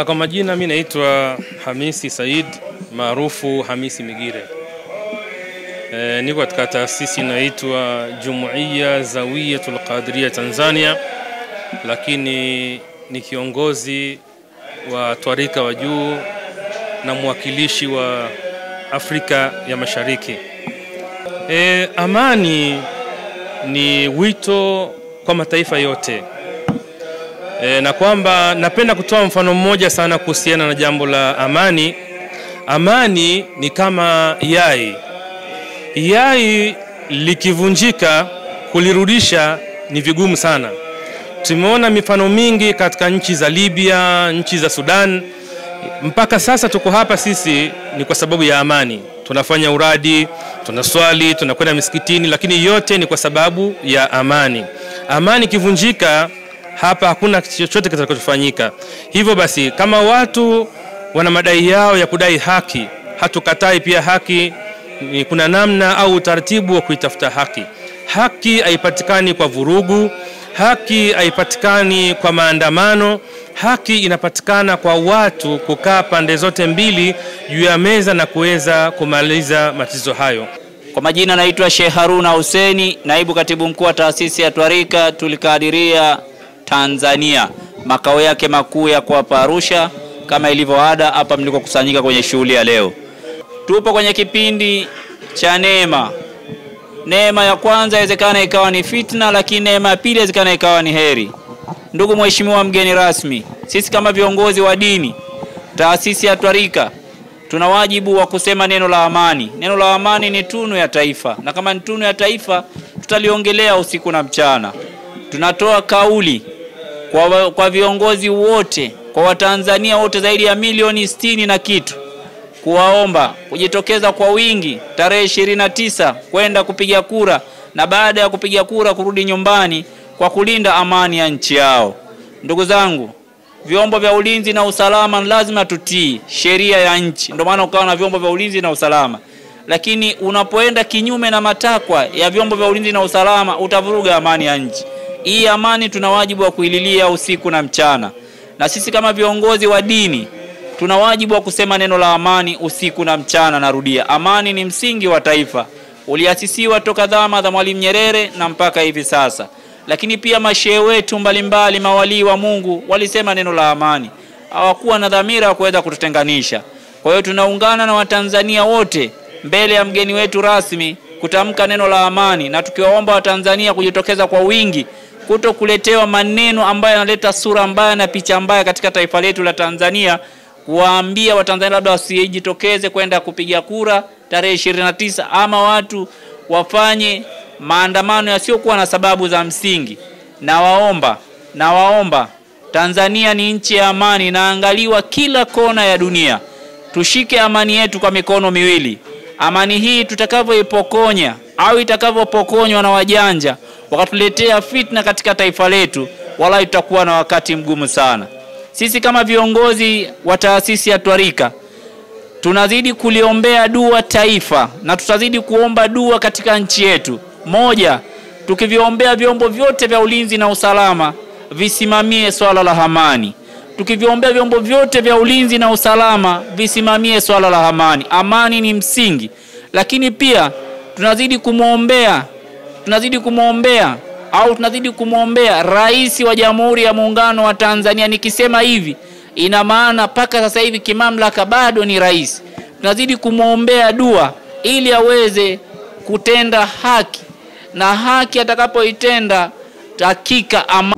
Kwa majina mimi naitwa Hamisi Said maarufu Hamisi Migire. Niko katika taasisi inaitwa Jumuiya Zawiyatul Qadiriyya Tanzania, lakini ni kiongozi wa twarika wa juu na mwakilishi wa Afrika ya Mashariki. Amani ni wito kwa mataifa yote. Na kwamba napenda kutoa mfano mmoja sana kuhusiana na jambo la amani. Amani ni kama yai. Yai likivunjika kulirudisha ni vigumu sana. Tumeona mifano mingi katika nchi za Libya, nchi za Sudan. Mpaka sasa tuko hapa sisi ni kwa sababu ya amani. Tunafanya uradi, tunaswali, tunakwenda misikitini, lakini yote ni kwa sababu ya amani. Amani ikivunjika hapa hakuna chochote kitakachofanyika. Hivyo basi kama watu wana madai yao ya kudai haki, hatukatai pia haki, kuna namna au utaratibu wa kuitafuta haki. Haki haipatikani kwa vurugu, haki haipatikani kwa maandamano, haki inapatikana kwa watu kukaa pande zote mbili juu ya meza na kuweza kumaliza matatizo hayo. Kwa majina naitwa Sheikh Haruna Husseini, naibu katibu mkuu wa taasisi ya Twarika Tulikadiria Tanzania. Makao yake makuu ya kwa Arusha, kama ilivyo ada hapa mliko kusanyika kwenye shughuli ya leo. Tupo kwenye kipindi cha neema. Neema ya kwanza inawezekana ikawa ni fitna, lakini neema ya pili inawezekana ikawa ni heri. Ndugu mheshimiwa mgeni rasmi, sisi kama viongozi wa dini, taasisi ya Twarika, tuna wajibu wa kusema neno la amani. Neno la amani ni tunu ya taifa, na kama ni tunu ya taifa tutaliongelea usiku na mchana. Tunatoa kauli kwa viongozi wote, kwa Watanzania wote zaidi ya milioni 60 na kitu, kuwaomba kujitokeza kwa wingi tarehe 29 kwenda kupiga kura, na baada ya kupiga kura kurudi nyumbani kwa kulinda amani ya nchi yao. Ndugu zangu, vyombo vya ulinzi na usalama lazima tutii sheria ya nchi. Ndio maana ukawa na vyombo vya ulinzi na usalama. Lakini unapoenda kinyume na matakwa ya vyombo vya ulinzi na usalama, utavuruga amani ya nchi. Hii amani tuna wajibu wa kuililia usiku na mchana. Na sisi kama viongozi wa dini tuna wajibu wa kusema neno la amani usiku na mchana. Narudia, amani ni msingi wa taifa. Uliasisiwa toka zama za Mwalimu Nyerere na mpaka hivi sasa. Lakini pia mashehe wetu mbalimbali, mawalii wa Mungu, walisema neno la amani. Hawakuwa na dhamira ya kuweza kututenganisha. Kwa hiyo tunaungana na Watanzania wote mbele ya mgeni wetu rasmi kutamka neno la amani, na tukiwaomba Watanzania kujitokeza kwa wingi, kuto kuletewa maneno ambayo yanaleta sura mbaya na picha mbaya katika taifa letu la Tanzania, kuwaambia Watanzania labda wasijitokeze kwenda kupiga kura tarehe 29, ama watu wafanye maandamano yasiokuwa na sababu za msingi. Nawaomba Tanzania ni nchi ya amani, inaangaliwa kila kona ya dunia. Tushike amani yetu kwa mikono miwili. Amani hii tutakavyoipokonya au itakavyopokonywa na wajanja wakatuletea fitna katika taifa letu, wala tutakuwa na wakati mgumu sana. Sisi kama viongozi wa taasisi ya Twarika tunazidi kuliombea dua taifa, na tutazidi kuomba dua katika nchi yetu. Moja, tukiviombea vyombo vyote vya ulinzi na usalama visimamie swala la amani. Tukiviombea vyombo vyote vya ulinzi na usalama visimamie swala la amani. Amani ni msingi. Lakini pia tunazidi kumwombea Rais wa Jamhuri ya Muungano wa Tanzania. Nikisema hivi ina maana paka sasa hivi kimamlaka bado ni rais. Tunazidi kumwombea dua ili aweze kutenda haki, na haki atakapoitenda hakika amani